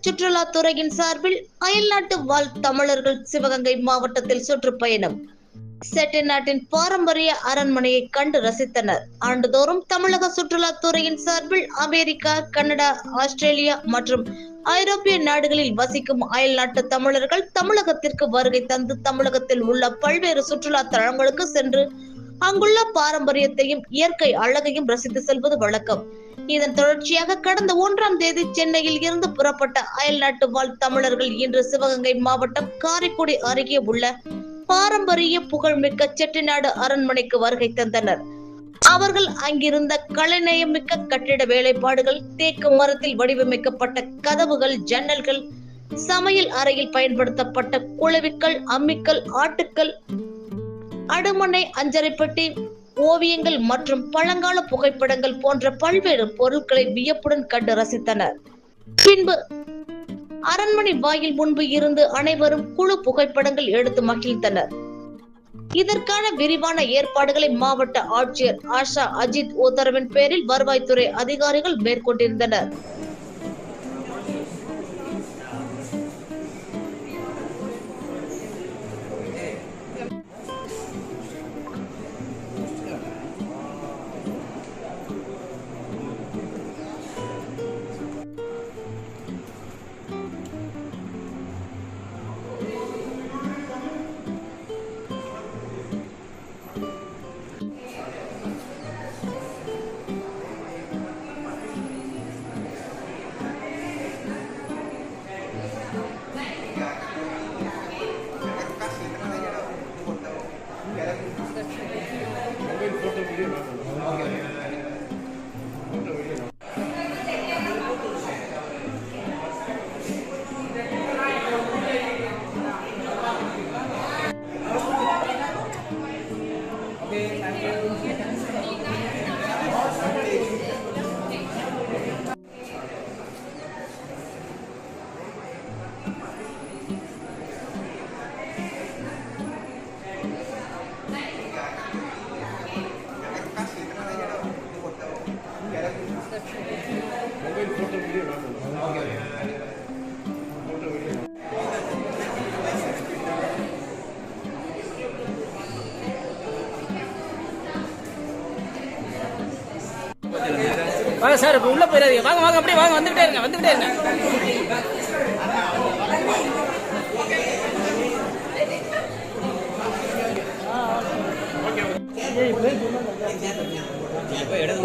சுற்றுலாத்துறையின் சார்பில் அயல்நாட்டு வாழ் தமிழர்கள் சிவகங்கை மாவட்டத்தில் சுற்றுப்பயணம். செட்டிநாட்டின் பாரம்பரிய அரண்மனையை கண்டு ரசித்தனர். ஆண்டுதோறும் தமிழக சுற்றுலாத்துறையின் சார்பில் அமெரிக்கா, கனடா, ஆஸ்திரேலியா மற்றும் ஐரோப்பிய நாடுகளில் வசிக்கும் அயல்நாட்டு தமிழர்கள் தமிழகத்திற்கு வருகை தந்து தமிழகத்தில் உள்ள பல்வேறு சுற்றுலா தலங்களுக்கு சென்று அங்குள்ள பாரம்பரியத்தையும் இயற்கை அழகையும் ரசித்து செல்வது வழக்கம். இதன் தொடர்ச்சியாக கடந்த 1ஆம் தேதி சென்னையில் இருந்து புறப்பட்ட அயல்நாட்டு வாழ் தமிழர்கள் இன்று சிவகங்கை மாவட்டம் காரைக்குடி அருகே உள்ள பாரம்பரிய புகழ்மிக்க செட்டிநாடு அரண்மனைக்கு வருகை தந்தனர். அவர்கள் அங்கிருந்த கலைநயமிக்க கட்டிட வேலைப்பாடுகள், தேக்கு மரத்தில் வடிவமைக்கப்பட்ட கதவுகள், ஜன்னல்கள், சமையல் அறையில் பயன்படுத்தப்பட்ட குளவிக்கல், அம்மிக்கல், ஆட்டுக்கல், அடுமனை, அஞ்சரைப்பட்டி, ஓவியங்கள் மற்றும் பழங்கால புகைப்படங்கள் போன்ற பல்வேறு பொருட்களை வியப்புடன் கண்டு ரசித்தனர். பின்பு அரண்மனை வாயில் முன்பு இருந்து அனைவரும் குழு புகைப்படங்கள் எடுத்து மகிழ்ந்தனர். இதற்கான விரிவான ஏற்பாடுகளை மாவட்ட ஆட்சியர் ஆஷா அஜித் உத்தரவின் பேரில் வருவாய்த்துறை அதிகாரிகள் மேற்கொண்டிருந்தனர். வாங்க சார், இப்போ உள்ள போயிடாதீங்க. வாங்க வாங்க, அப்படியே வாங்க, வந்துகிட்டே இருங்க, வந்துகிட்டே இருங்க. இடது